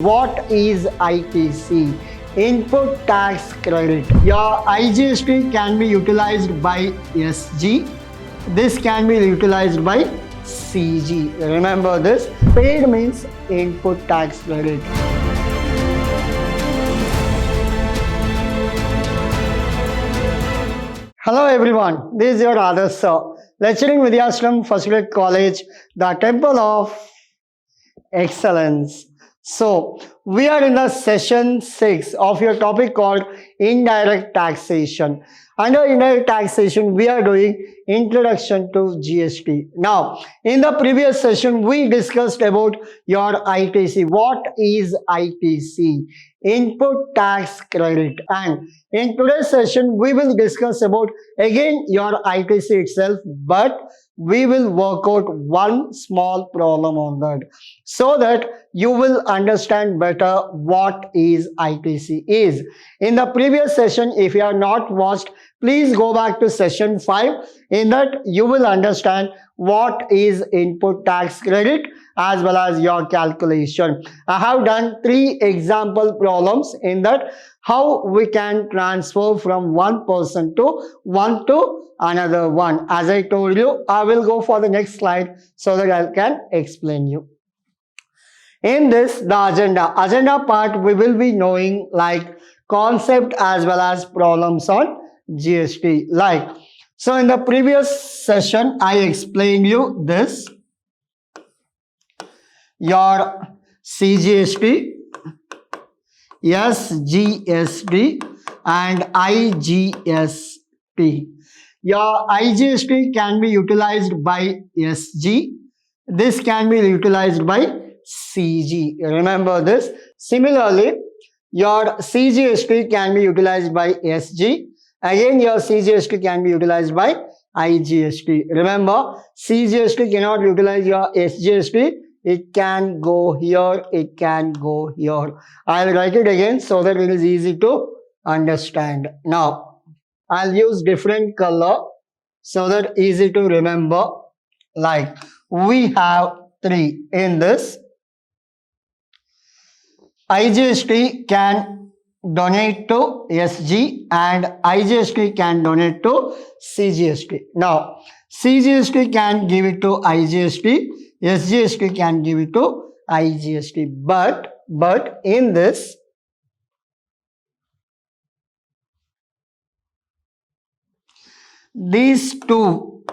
What is ITC? Input tax credit. Your IGST can be utilized by SG. This can be utilized by CG. Remember this. Paid means input tax credit. Hello everyone, this is your Adarsh sir, lecturing Vidyashram First Grade College, the Temple of Excellence. So, we are in the session 6 of your topic called Indirect Taxation. Under Indirect Taxation, we are doing Introduction to GST. Now, in the previous session, we discussed about your ITC. What is ITC? Input Tax Credit. And in today's session, we will discuss about again your ITC itself, but we will work out one small problem on that so that you will understand better what is ITC is. In the previous session, if you have not watched, please go back to session 5. In that, you will understand what is input tax credit as well as your calculation. I have done 3 example problems in that how we can transfer from one person to another one. As I told you, I will go for the next slide so that I can explain you. In this, the agenda part, we will be knowing like concept as well as problems on GST. Like, so in the previous session, I explained you this, your CGST, SGST and IGST. Your IGST can be utilized by SG. This can be utilized by CG. Remember this. Similarly, your CGST can be utilized by SG. Again, your CGST can be utilized by IGST. Remember, CGST cannot utilize your SGST. It can go here, it can go here. I'll write it again so that it is easy to understand. Now, I'll use different color so that easy to remember. Like, we have 3 in this. IGST can donate to SG and IGST can donate to CGST. Now, CGST can give it to IGST, SGST can give it to IGST. But in this, these 2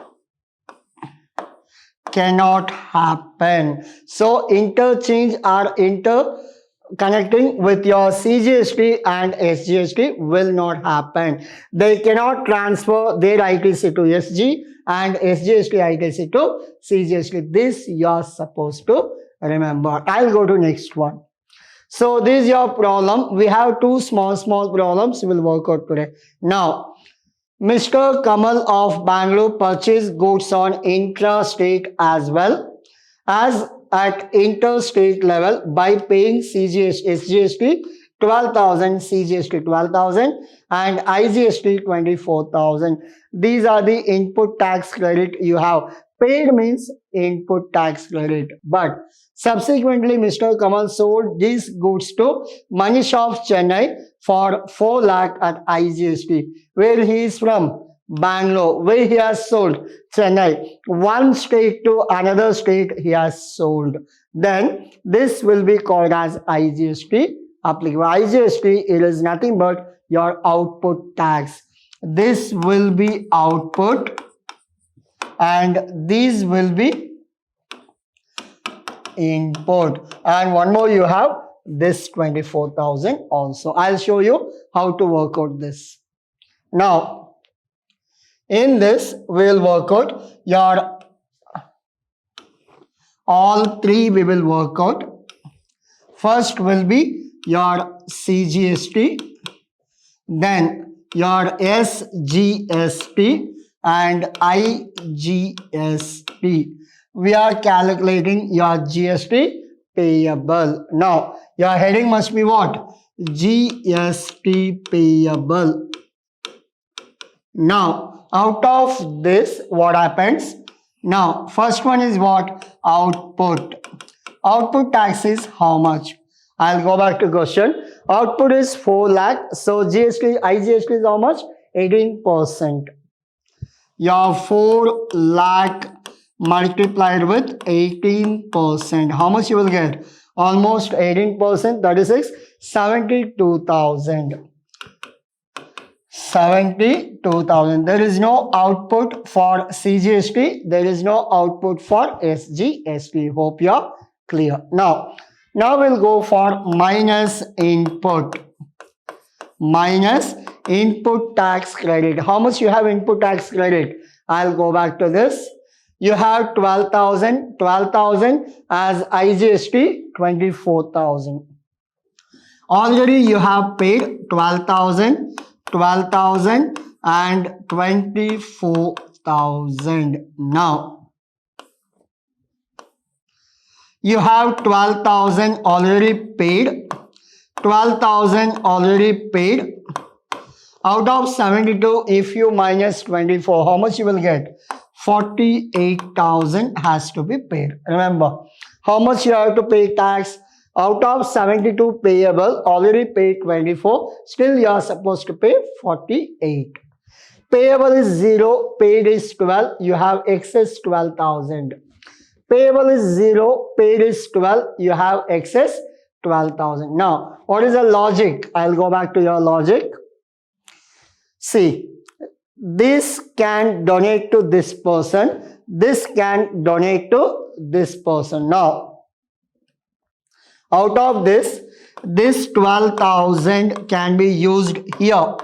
cannot happen. So interchange or interconnecting with your CGST and SGST will not happen. They cannot transfer their ITC to SG and SGST ITC to CGST. This you are supposed to remember. I'll go to next one. So this is your problem. We have 2 small problems we'll work out today. Now, Mr. Kamal of Bangalore purchased goods on intra-state as well as at interstate level by paying SGST 12,000, CGST 12,000 and IGST 24,000. These are the input tax credit you have. Paid means input tax credit. But subsequently, Mr. Kamal sold these goods to Manish of Chennai for 4 lakh at IGST. Where he is from? Bangalore. Where he has sold? Chennai. One state to another state he has sold. Then this will be called as IGST applicable. IGST, it is nothing but your output tax. This will be output and these will be input. And one more you have this 24,000 also. I'll show you how to work out this. Now, in this, we'll work out your all 3 we will work out. First will be your CGST, then your SGST and IGST. We are calculating your GST payable. Now, your heading must be what? GST payable. Now, out of this, what happens? Now, first one is what? Output. Output tax is how much? I'll go back to question. Output is 4 lakh. So GST, IGST is how much? 18%. Your 4 lakh multiplied with 18%. How much you will get? Almost 18%, 36, 72,000. 72,000. There is no output for CGST. There is no output for SGST. Hope you're clear. Now we'll go for minus input. Minus input tax credit. How much you have input tax credit? I'll go back to this. You have 12,000. 12,000 as IGST 24,000. Already you have paid 12,000. 12,000 and 24,000. Now you have 12,000 already paid. 12,000 already paid. Out of 72, if you minus 24, how much you will get? 48,000 has to be paid. Remember, how much you have to pay tax? Out of 72 payable, already paid 24, still you are supposed to pay 48. Payable is 0, paid is 12, you have excess 12,000. Payable is 0, paid is 12, you have excess 12,000. Now, what is the logic? I'll go back to your logic. See, this can donate to this person, this can donate to this person. Now, out of this 12,000 can be used here.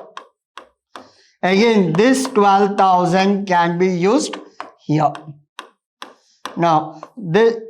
Again, this 12,000 can be used here. Now, the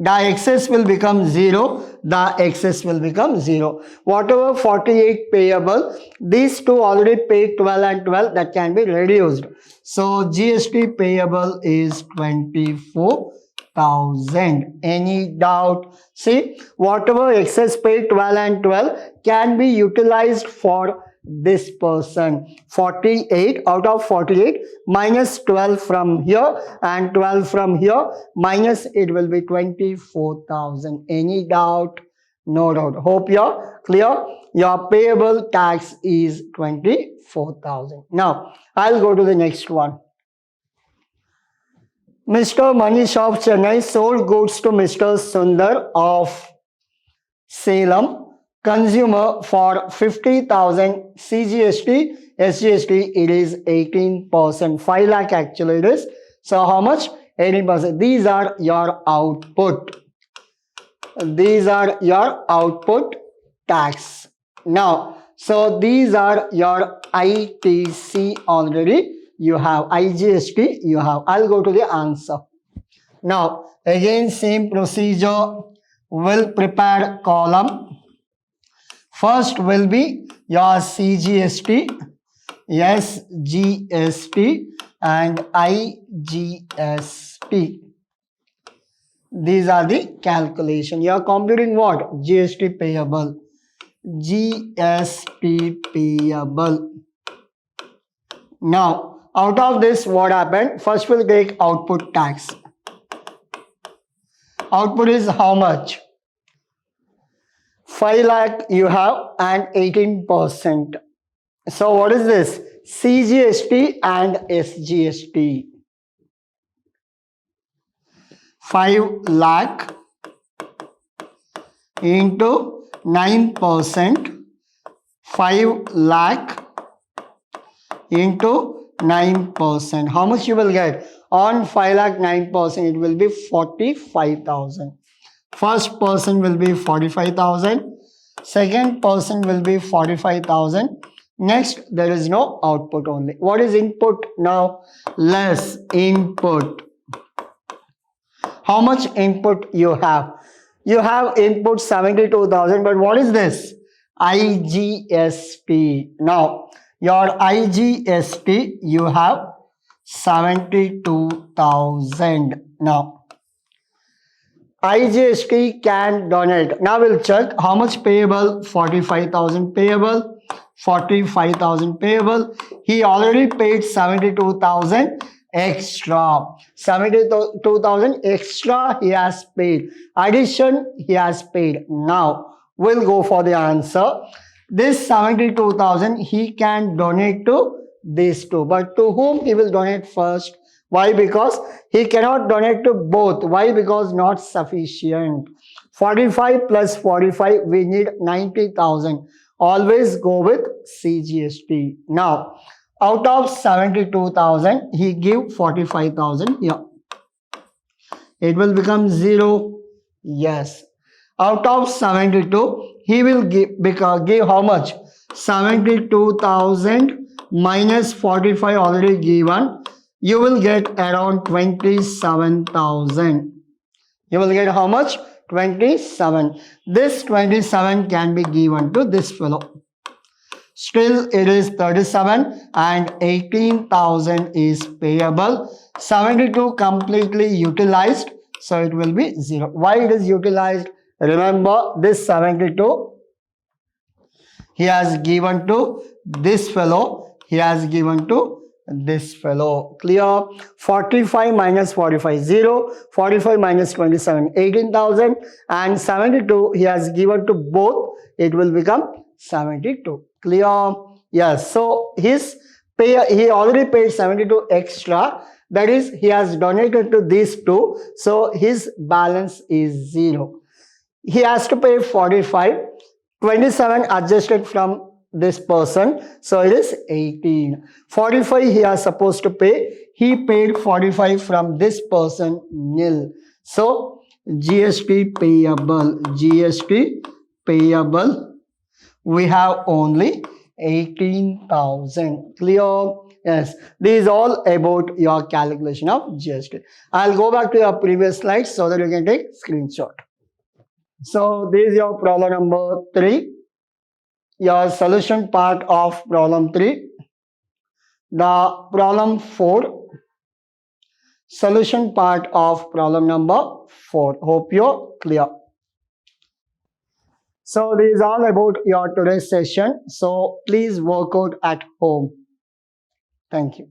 excess will become 0. The excess will become 0. Whatever 48 payable, these two already paid 12 and 12, that can be reduced. So, GST payable is 24,000. Any doubt? See, whatever excess paid 12 and 12 can be utilized for this person. 48 out of 48 minus 12 from here and 12 from here minus it will be 24,000. Any doubt? No doubt. Hope you're clear. Your payable tax is 24,000. Now I'll go to the next one. Mr. Manish of Chennai sold goods to Mr. Sundar of Salem consumer for 50,000 CGST, SGST it is 18%. 5 lakh actually it is. So how much? 18%. These are your output. These are your output tax. Now, so these are your ITC already. You have IGST, you have. I'll go to the answer. Now, again same procedure. We'll prepare column. First will be your CGST, SGST and IGST. These are the calculation. You are computing what? GST payable. GST payable. Now, out of this what happened? First we'll take output tax. Output is how much? 5 lakh you have and 18%. So what is this? CGST and SGST. 5 lakh into 9%. 5 lakh into 9%. How much you will get? On 5 lakh 9% it will be 45,000. First person will be 45,000. Second person will be 45,000. Next, there is no output only. What is input now? Less input. How much input you have? You have input 72,000, but what is this? IGST. Now, your IGST, you have 72,000. Now, IGST can donate. Now we'll check how much payable. 45,000 payable. 45,000 payable. He already paid 72,000 extra. 72,000 extra he has paid. Addition he has paid. Now will go for the answer. This 72,000 he can donate to these two, but to whom he will donate first? Why? Because he cannot donate to both. Why? Because not sufficient. 45 plus 45, we need 90,000. Always go with CGST. Now, out of 72,000, he give 45,000 here. It will become 0. Yes. Out of 72, he will give how much? 72,000 minus 45 already given. You will get around 27,000. You will get how much? 27. This 27 can be given to this fellow. Still it is 37 and 18,000 is payable. 72 completely utilized, so it will be 0. Why it is utilized? Remember, this 72 he has given to this fellow, he has given to this fellow. Clear? 45 minus 45, 0. 45 minus 27, 18,000, and 72 he has given to both. It will become 72. Clear? Yes. So his pay, he already paid 72 extra. That is, he has donated to these two. So his balance is 0. He has to pay 45. 27 adjusted from this person. So it is 18. 45 he is supposed to pay. He paid 45 from this person, nil. So GST payable. GST payable. We have only 18,000. Clear? Yes. This is all about your calculation of GST. I'll go back to your previous slides so that you can take screenshot. So this is your problem number 3. Your solution part of problem 3. The problem 4. Solution part of problem number 4. Hope you're clear. So this is all about your today's session. So please work out at home. Thank you.